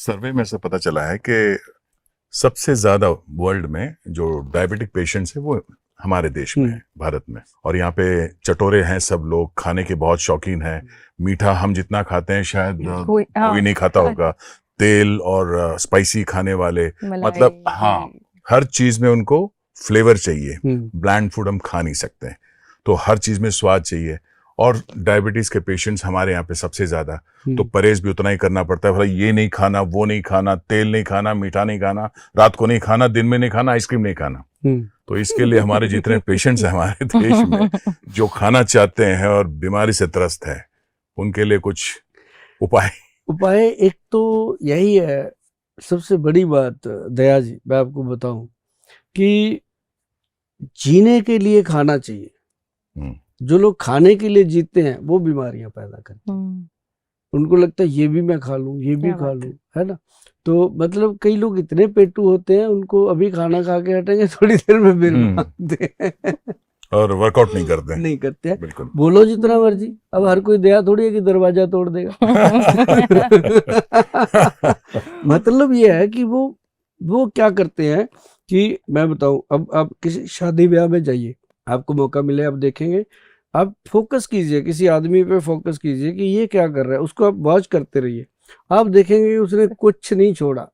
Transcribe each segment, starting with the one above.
सर्वे में से पता चला है कि सबसे ज्यादा वर्ल्ड में जो डायबिटिक पेशेंट्स है वो हमारे देश में है, भारत में। और यहाँ पे चटोरे हैं सब लोग, खाने के बहुत शौकीन हैं। मीठा हम जितना खाते हैं शायद कोई नहीं खाता होगा। तेल और स्पाइसी खाने वाले, मतलब हाँ, हर चीज में उनको फ्लेवर चाहिए। ब्लैंड फूड हम खा नहीं सकते हैं, तो हर चीज में स्वाद चाहिए। और डायबिटीज के पेशेंट्स हमारे यहाँ पे सबसे ज्यादा, तो परहेज भी उतना ही करना पड़ता है। भाई ये नहीं खाना, वो नहीं खाना, तेल नहीं खाना, मीठा नहीं खाना, रात को नहीं खाना, दिन में नहीं खाना, आइसक्रीम नहीं खाना। तो इसके लिए हमारे जितने पेशेंट्स हैं हमारे देश में जो खाना चाहते हैं और बीमारी से त्रस्त है, उनके लिए कुछ उपाय एक तो यही है। सबसे बड़ी बात दया जी, मैं आपको बताऊं कि जीने के लिए खाना चाहिए। जो लोग खाने के लिए जीते हैं वो बीमारियां पैदा करते हैं। उनको लगता है ये भी मैं खा लूं, ये भी खा लूं, है ना। तो मतलब कई लोग इतने पेटू होते हैं, उनको अभी खाना खा के हटेंगे, थोड़ी देर में बिल मांगते हैं और वर्कआउट नहीं करते हैं। बिल्कुल। बोलो जितना मर्जी, अब हर कोई दया थोड़ी है कि दरवाजा तोड़ देगा मतलब ये है कि वो क्या करते हैं कि मैं बताऊं, अब आप किसी शादी ब्याह में जाइए, आपको मौका मिले, आप देखेंगे, आप फोकस कीजिए, किसी आदमी पे फोकस कीजिए कि ये क्या कर रहा है, उसको आप वॉच करते रहिए, आप देखेंगे उसने कुछ नहीं छोड़ा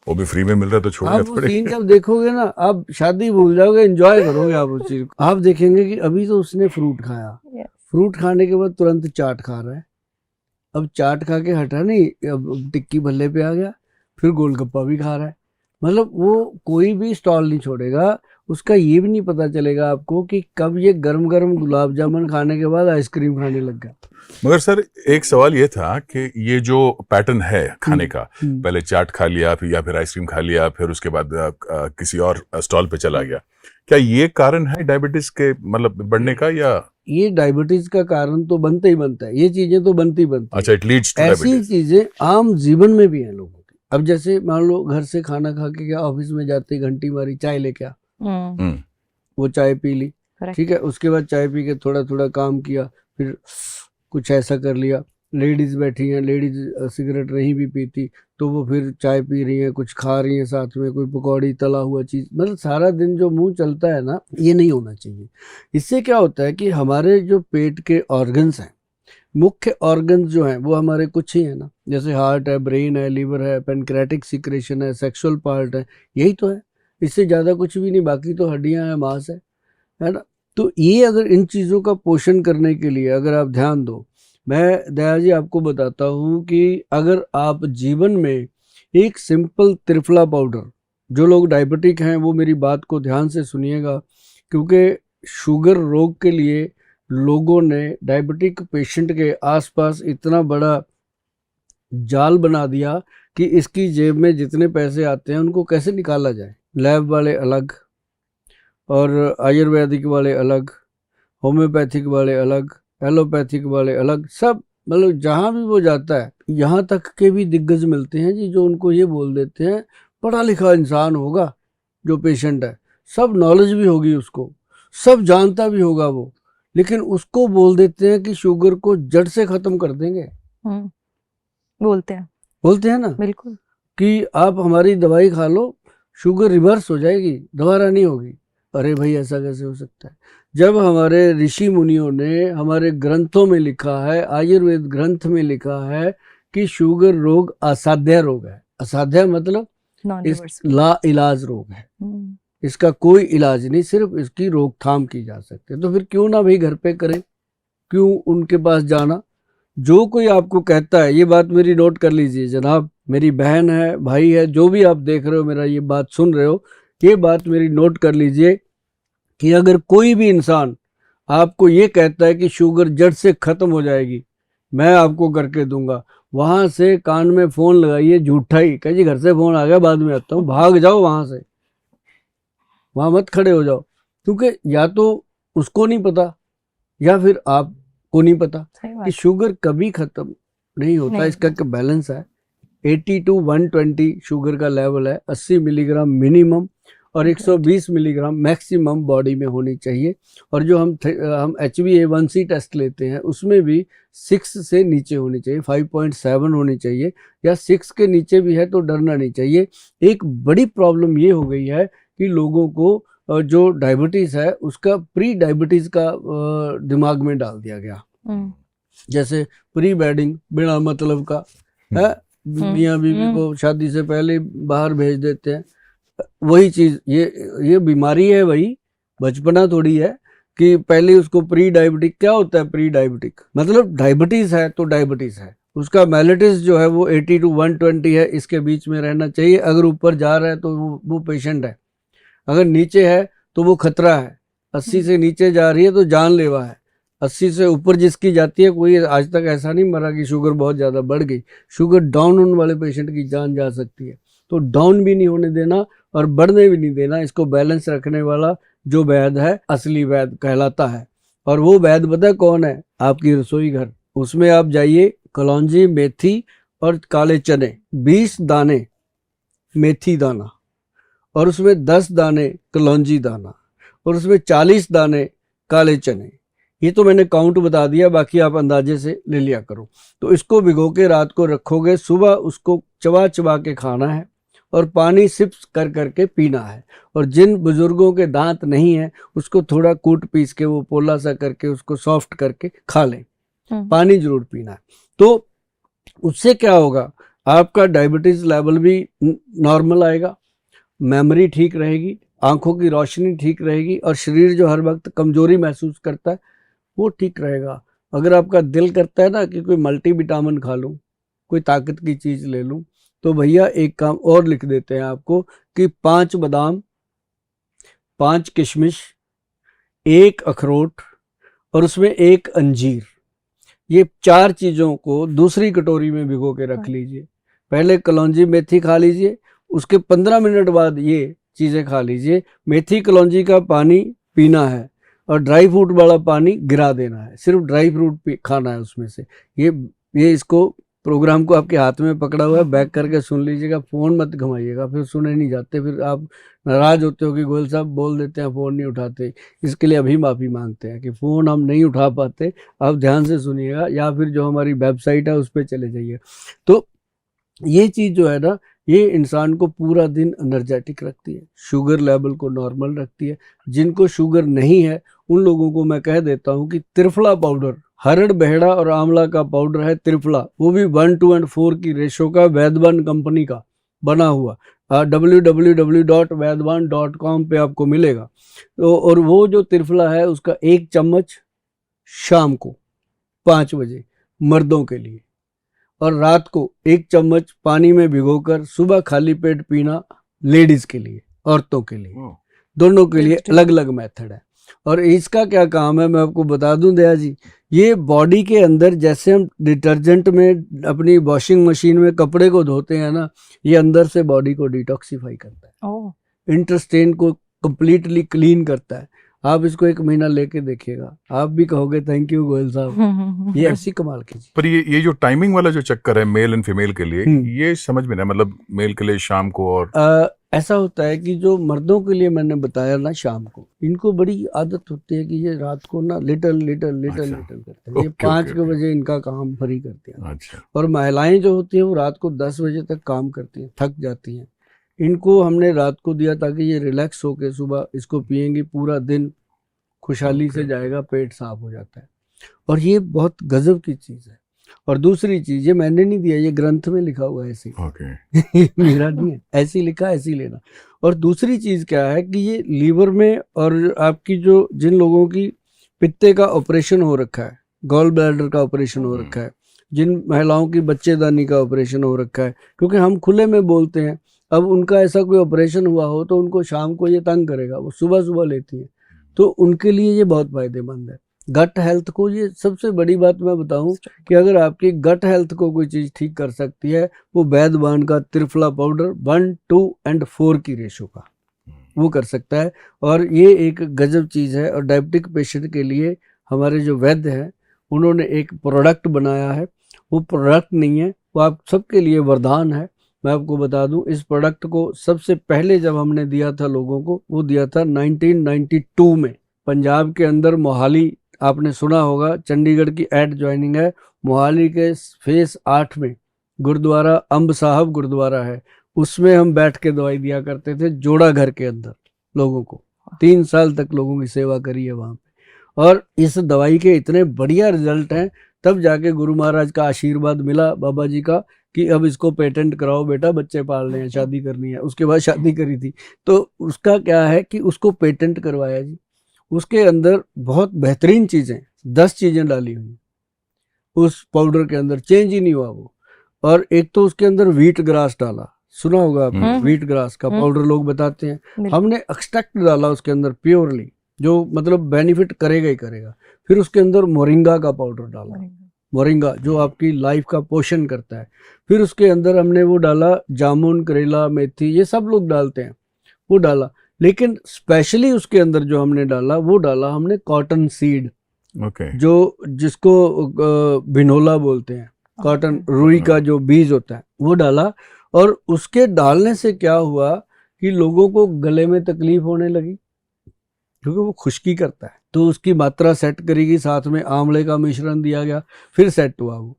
वो भी फ्री में मिल रहा है तो छोड़ेगा थोड़ी। आप सीन जब देखोगे ना, आप शादी भूल जाओगे, एंजॉय करोगे आप उस चीज को। आप देखेंगे कि अभी तो उसने फ्रूट खाया, फ्रूट खाने के बाद तुरंत चाट खा रहा है। अब चाट खा के हटा नहीं, अब टिक्की भल्ले पे आ गया, फिर गोलगप्पा भी खा रहा है। मतलब वो कोई भी स्टॉल नहीं छोड़ेगा। उसका ये भी नहीं पता चलेगा आपको कि कब ये गरम गरम गुलाब जामुन खाने के बाद आइसक्रीम खाने लग गया। मगर सर एक सवाल ये था कि ये जो पैटर्न है खाने का, पहले चाट खा लिया, फिर या फिर आइसक्रीम खा लिया, फिर उसके बाद किसी और स्टॉल पे चला गया, क्या ये कारण है डायबिटीज के मतलब बढ़ने का? या ये डायबिटीज का कारण तो बनता ही बनता है, ये चीजें तो बनती अच्छा, इट लीड्स टू ऐसी चीजें आम जीवन में भी है लोगों की। अब जैसे मान लो घर से खाना खा के क्या, ऑफिस में जाते घंटी मारी, चाय लेके आ, वो चाय पी ली, ठीक है, उसके बाद चाय पी के थोड़ा थोड़ा काम किया, फिर कुछ ऐसा कर लिया। लेडीज बैठी हैं, लेडीज सिगरेट नहीं भी पीती, तो वो फिर चाय पी रही हैं, कुछ खा रही हैं साथ में, कोई पकौड़ी तला हुआ चीज। मतलब सारा दिन जो मुंह चलता है ना, ये नहीं होना चाहिए। इससे क्या होता है कि हमारे जो पेट के ऑर्गन्स हैं, मुख्य ऑर्गन्स जो हैं वो हमारे कुछ ही है ना, जैसे हार्ट है, ब्रेन है, लीवर है, पेनक्रेटिक सिक्रेशन है, सेक्सुअल पार्ट है, यही तो है। इससे ज़्यादा कुछ भी नहीं, बाकी तो हड्डियां हैं, मांस है ना। तो ये अगर इन चीज़ों का पोषण करने के लिए अगर आप ध्यान दो, मैं दया जी आपको बताता हूँ कि अगर आप जीवन में एक सिंपल त्रिफला पाउडर, जो लोग डायबिटिक हैं वो मेरी बात को ध्यान से सुनिएगा, क्योंकि शुगर रोग के लिए लोगों ने डायबिटिक पेशेंट के आसपास इतना बड़ा जाल बना दिया कि इसकी जेब में जितने पैसे आते हैं उनको कैसे निकाला जाए। लैब वाले अलग, और आयुर्वेदिक वाले अलग, होम्योपैथिक वाले अलग, एलोपैथिक वाले अलग, सब मतलब जहाँ भी वो जाता है, यहाँ तक के भी दिग्गज मिलते हैं जी, जो उनको ये बोल देते हैं, पढ़ा लिखा इंसान होगा जो पेशेंट है, सब नॉलेज भी होगी उसको, सब जानता भी होगा वो, लेकिन उसको बोल देते हैं कि शुगर को जड़ से खत्म कर देंगे। बोलते हैं ना, बिल्कुल, कि आप हमारी दवाई खा लो, शुगर रिवर्स हो जाएगी, दोबारा नहीं होगी। अरे भाई ऐसा कैसे हो सकता है, जब हमारे ऋषि मुनियों ने हमारे ग्रंथों में लिखा है, आयुर्वेद ग्रंथ में लिखा है कि शुगर रोग असाध्य रोग है। असाध्य मतलब ला इलाज रोग है, इसका कोई इलाज नहीं, सिर्फ इसकी रोकथाम की जा सकती है। तो फिर क्यों ना भाई घर पे करें, क्यों उनके पास जाना। जो कोई आपको कहता है, ये बात मेरी नोट कर लीजिए जनाब, मेरी बहन है, भाई है, जो भी आप देख रहे हो, मेरा ये बात सुन रहे हो, ये बात मेरी नोट कर लीजिए कि अगर कोई भी इंसान आपको ये कहता है कि शुगर जड़ से खत्म हो जाएगी, मैं आपको करके दूंगा, वहां से कान में फोन लगाइए, झूठा ही कह जी, घर से फोन आ गया, बाद में आता हूँ, भाग जाओ वहां से, वहां मत खड़े हो जाओ, क्योंकि या तो उसको नहीं पता या फिर आपको नहीं पता कि शुगर कभी खत्म नहीं होता। इसका एक बैलेंस है, 80 to 120 शुगर का लेवल है, 80 मिलीग्राम मिनिमम, और 120 मिलीग्राम मैक्सिमम बॉडी में होनी चाहिए। और जो हम HbA1c टेस्ट लेते हैं उसमें भी 6 से नीचे होनी चाहिए, 5.7 होनी चाहिए, या 6 के नीचे भी है तो डरना नहीं चाहिए। एक बड़ी प्रॉब्लम ये हो गई है कि लोगों को जो डायबिटीज़ है उसका प्री डायबिटीज़ का दिमाग में डाल दिया गया। जैसे प्री वेडिंग, बिना मतलब का है, मियाँ बीवी को शादी से पहले बाहर भेज देते हैं। वही चीज ये बीमारी है, वही बचपना थोड़ी है कि पहले उसको प्री डायबिटिक। क्या होता है प्री डायबिटिक? मतलब डायबिटीज है तो डायबिटीज है, उसका मेलिटस जो है वो 80 to 120 है, इसके बीच में रहना चाहिए। अगर ऊपर जा रहा है तो वो पेशेंट है, अगर नीचे है तो वो खतरा है। 80 से नीचे जा रही है तो जानलेवा है। 80 से ऊपर जिसकी जाती है, कोई आज तक ऐसा नहीं मरा कि शुगर बहुत ज़्यादा बढ़ गई। शुगर डाउन होने वाले पेशेंट की जान जा सकती है। तो डाउन भी नहीं होने देना और बढ़ने भी नहीं देना। इसको बैलेंस रखने वाला जो वैद्य है असली वैद्य कहलाता है। और वो वैद्य पता है कौन है? आपकी रसोई घर। उसमें आप जाइए, कलौंजी, मेथी और काले चने, 20 दाने मेथी दाना, और उसमें 10 दाने कलौंजी दाना, और उसमें 40 दाने काले चने। ये तो मैंने काउंट बता दिया, बाकी आप अंदाजे से ले लिया करो। तो इसको भिगो के रात को रखोगे, सुबह उसको चबा चबा के खाना है और पानी सिप्स कर करके पीना है। और जिन बुजुर्गों के दांत नहीं है उसको थोड़ा कूट पीस के वो पोला सा करके उसको सॉफ्ट करके खा लें। पानी जरूर पीना है। तो उससे क्या होगा? आपका डायबिटीज लेवल भी नॉर्मल आएगा, मेमोरी ठीक रहेगी, आंखों की रोशनी ठीक रहेगी, और शरीर जो हर वक्त कमजोरी महसूस करता है वो ठीक रहेगा। अगर आपका दिल करता है ना कि कोई मल्टीविटामिन खा लूं, कोई ताकत की चीज ले लूं, तो भैया एक काम और लिख देते हैं आपको कि 5 बादाम, 5 किशमिश, 1 अखरोट और उसमें 1 अंजीर, ये 4 चीजों को दूसरी कटोरी में भिगो के रख लीजिए। पहले कलौंजी मेथी खा लीजिए, उसके 15 मिनट बाद ये चीजें खा लीजिए। मेथी कलौंजी का पानी पीना है और ड्राई फ्रूट वाला पानी गिरा देना है। सिर्फ ड्राई फ्रूट खाना है उसमें से। ये इसको प्रोग्राम को आपके हाथ में पकड़ा हुआ है, बैक करके सुन लीजिएगा, फोन मत घुमाइएगा, फिर सुने नहीं जाते, फिर आप नाराज होते हो कि गोयल साहब बोल देते हैं फोन नहीं उठाते। इसके लिए अभी माफ़ी मांगते हैं कि फ़ोन हम नहीं उठा पाते। आप ध्यान से सुनिएगा, या फिर जो हमारी वेबसाइट है उस पर चले जाइए। तो ये चीज़ जो है ना, ये इंसान को पूरा दिन एनर्जेटिक रखती है, शुगर लेवल को नॉर्मल रखती है। जिनको शुगर नहीं है उन लोगों को मैं कह देता हूँ कि त्रिफला पाउडर, हरड़, बहेड़ा और आंवला का पाउडर है त्रिफला, वो भी 1:4 की रेशो का, वैद्यवान कंपनी का बना हुआ, www.vaidwan.com पे आपको मिलेगा। तो और वो जो त्रिफला है उसका 1 चम्मच शाम को 5 बजे मर्दों के लिए, और रात को 1 चम्मच पानी में भिगोकर सुबह खाली पेट पीना लेडीज के लिए, औरतों के लिए, दोनों के लिए अलग अलग मेथड है। और इसका क्या काम है मैं आपको बता दूं दया जी, ये बॉडी के अंदर जैसे हम डिटर्जेंट में अपनी वॉशिंग मशीन में कपड़े को धोते हैं ना, ये अंदर से बॉडी को डिटॉक्सिफाई करता है, इंटेस्टाइन को कंप्लीटली क्लीन करता है। आप इसको 1 महीना लेके देखिएगा, आप भी कहोगे थैंक यू गोयल साहब, ये ऐसी कमाल की चीज। पर ये जो टाइमिंग वाला जो चक्कर है मेल एंड फीमेल के लिए, ये समझ में ना, मतलब मेल के लिए शाम को, और ऐसा होता है कि जो मर्दों के लिए मैंने बताया ना शाम को, इनको बड़ी आदत होती है कि ये रात को ना लिटल करते हैं। ये 5 बजे इनका काम फ्री करते हैं। अच्छा। और महिलाएं जो होती हैं वो रात को 10 बजे तक काम करती हैं, थक जाती हैं। इनको हमने रात को दिया ताकि ये रिलैक्स होके सुबह इसको पियेंगी, पूरा दिन खुशहाली से जाएगा, पेट साफ हो जाता है। और ये बहुत गजब की चीज़ है। और दूसरी चीज, ये मैंने नहीं दिया, ये ग्रंथ में लिखा हुआ है ऐसे, मेरा नहीं है, ऐसी लिखा ऐसी लेना। और दूसरी चीज क्या है कि ये लीवर में, और आपकी जो जिन लोगों की पित्ते का ऑपरेशन हो रखा है, गॉल ब्लैडर का ऑपरेशन हो रखा है, जिन महिलाओं की बच्चेदानी का ऑपरेशन हो रखा है, क्योंकि हम खुले में बोलते हैं, अब उनका ऐसा कोई ऑपरेशन हुआ हो तो उनको शाम को ये तंग करेगा, वो सुबह सुबह लेती है, तो उनके लिए ये बहुत फायदेमंद है। गट हेल्थ को, ये सबसे बड़ी बात मैं बताऊं कि अगर आपकी गट हेल्थ को कोई चीज़ ठीक कर सकती है, वो वैद्यवान का त्रिफला पाउडर 1:4 की रेशो का वो कर सकता है। और ये एक गजब चीज़ है। और डायबिटिक पेशेंट के लिए हमारे जो वैद्य हैं उन्होंने एक प्रोडक्ट बनाया है, वो प्रोडक्ट नहीं है, वो आप सबके लिए वरदान है। मैं आपको बता दूं, इस प्रोडक्ट को सबसे पहले जब हमने दिया था लोगों को, वो दिया था 1992 में, पंजाब के अंदर मोहाली, आपने सुना होगा, चंडीगढ़ की एड ज्वाइनिंग है, मोहाली के फेस 8 में गुरुद्वारा अम्ब साहब गुरुद्वारा है, उसमें हम बैठ के दवाई दिया करते थे, जोड़ा घर के अंदर लोगों को। 3 साल तक लोगों की सेवा करी है वहाँ पे, और इस दवाई के इतने बढ़िया रिजल्ट हैं। तब जाके गुरु महाराज का आशीर्वाद मिला, बाबा जी का, कि अब इसको पेटेंट कराओ बेटा, बच्चे पालने हैं, शादी करनी है। उसके बाद शादी करी थी, तो उसका क्या है कि उसको पेटेंट करवाया जी। उसके अंदर बहुत बेहतरीन चीज़ें, 10 चीज़ें डाली हुई उस पाउडर के अंदर, चेंज ही नहीं हुआ वो। और एक तो उसके अंदर व्हीट ग्रास डाला, सुना होगा आपने, व्हीट ग्रास का पाउडर लोग बताते हैं। हमने एक्सट्रैक्ट डाला उसके अंदर प्योरली, जो मतलब बेनिफिट करेगा ही करेगा। फिर उसके अंदर मोरिंगा का पाउडर डाला, मोरिंगा जो आपकी लाइफ का पोषण करता है। फिर उसके अंदर हमने वो डाला जामुन, करेला, मेथी, ये सब लोग डालते हैं, वो डाला। लेकिन स्पेशली उसके अंदर जो हमने डाला, वो डाला हमने कॉटन सीड, जो जिसको बिनोला बोलते हैं, कॉटन रुई का जो बीज होता है, वो डाला। और उसके डालने से क्या हुआ कि लोगों को गले में तकलीफ होने लगी, क्योंकि वो खुश्की करता है, तो उसकी मात्रा सेट करेगी। साथ में आंवले का मिश्रण दिया गया, फिर सेट हुआ वो।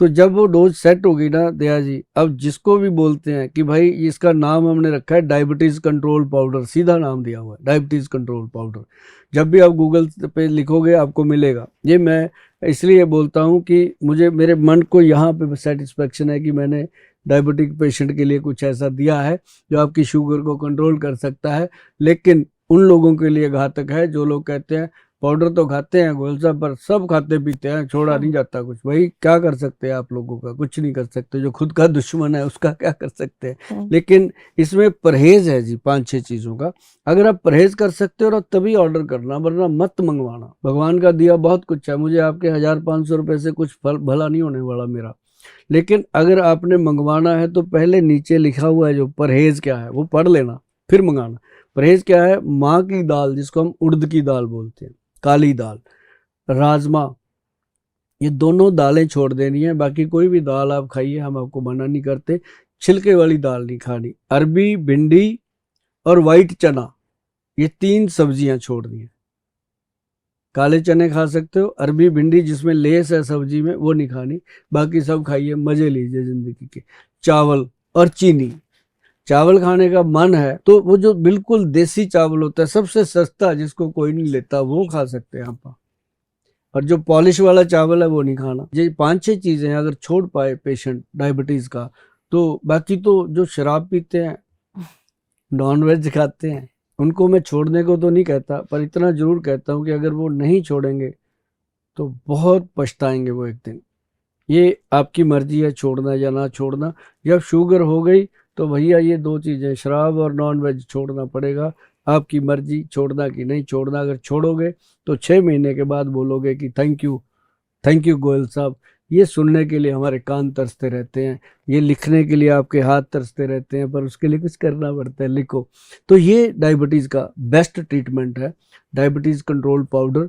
तो जब वो डोज सेट हो गई ना दया जी, अब जिसको भी बोलते हैं कि भाई इसका नाम हमने रखा है डायबिटीज कंट्रोल पाउडर, सीधा नाम दिया हुआ है डायबिटीज कंट्रोल पाउडर। जब भी आप गूगल पे लिखोगे आपको मिलेगा। ये मैं इसलिए बोलता हूँ कि मुझे, मेरे मन को यहाँ पे सेटिस्फेक्शन है कि मैंने डायबिटिक पेशेंट के लिए कुछ ऐसा दिया है जो आपकी शुगर को कंट्रोल कर सकता है। लेकिन उन लोगों के लिए घातक है जो लोग कहते हैं पाउडर तो खाते हैं गोल सा, पर सब खाते पीते हैं, छोड़ा नहीं जाता कुछ। भाई क्या कर सकते हैं आप लोगों का, कुछ नहीं कर सकते। जो खुद का दुश्मन है उसका क्या कर सकते हैं। लेकिन इसमें परहेज है जी 5-6 चीज़ों का। अगर आप परहेज कर सकते हो तभी ऑर्डर करना, वरना मत मंगवाना। भगवान का दिया बहुत कुछ है, मुझे आपके 1500 रुपये से कुछ फल भला नहीं होने वाला मेरा। लेकिन अगर आपने मंगवाना है तो पहले नीचे लिखा हुआ है जो परहेज क्या है वो पढ़ लेना, फिर मंगाना। परहेज क्या है? माँ की दाल, जिसको हम उड़द की दाल बोलते हैं, काली दाल, राजमा, ये दोनों दालें छोड़ देनी है। बाकी कोई भी दाल आप खाइए, हम आपको मना नहीं करते। छिलके वाली दाल नहीं खानी। अरबी, भिंडी और वाइट चना, ये 3 सब्जियां छोड़नी है। काले चने खा सकते हो, अरबी, भिंडी जिसमें लेस है सब्जी में, वो नहीं खानी। बाकी सब खाइए, मजे लीजिए जिंदगी के। चावल और चीनी, चावल खाने का मन है तो वो जो बिल्कुल देसी चावल होता है, सबसे सस्ता, जिसको कोई नहीं लेता, वो खा सकते हैं आप। और जो पॉलिश वाला चावल है वो नहीं खाना। ये 5-6 चीजें अगर छोड़ पाए पेशेंट डायबिटीज का, तो बाकी तो जो शराब पीते हैं, नॉन वेज खाते हैं, उनको मैं छोड़ने को तो नहीं कहता, पर इतना जरूर कहता हूँ कि अगर वो नहीं छोड़ेंगे तो बहुत पछताएंगे वो एक दिन। ये आपकी मर्जी है छोड़ना या ना छोड़ना। जब शुगर हो गई तो भैया ये 2 चीज़ें, शराब और नॉन वेज, छोड़ना पड़ेगा। आपकी मर्जी छोड़ना कि नहीं छोड़ना। अगर छोड़ोगे तो 6 महीने के बाद बोलोगे कि थैंक यू गोयल साहब। ये सुनने के लिए हमारे कान तरसते रहते हैं, ये लिखने के लिए आपके हाथ तरसते रहते हैं, पर उसके लिए कुछ करना पड़ता है, लिखो। तो ये डायबिटीज़ का बेस्ट ट्रीटमेंट है, डायबिटीज़ कंट्रोल पाउडर।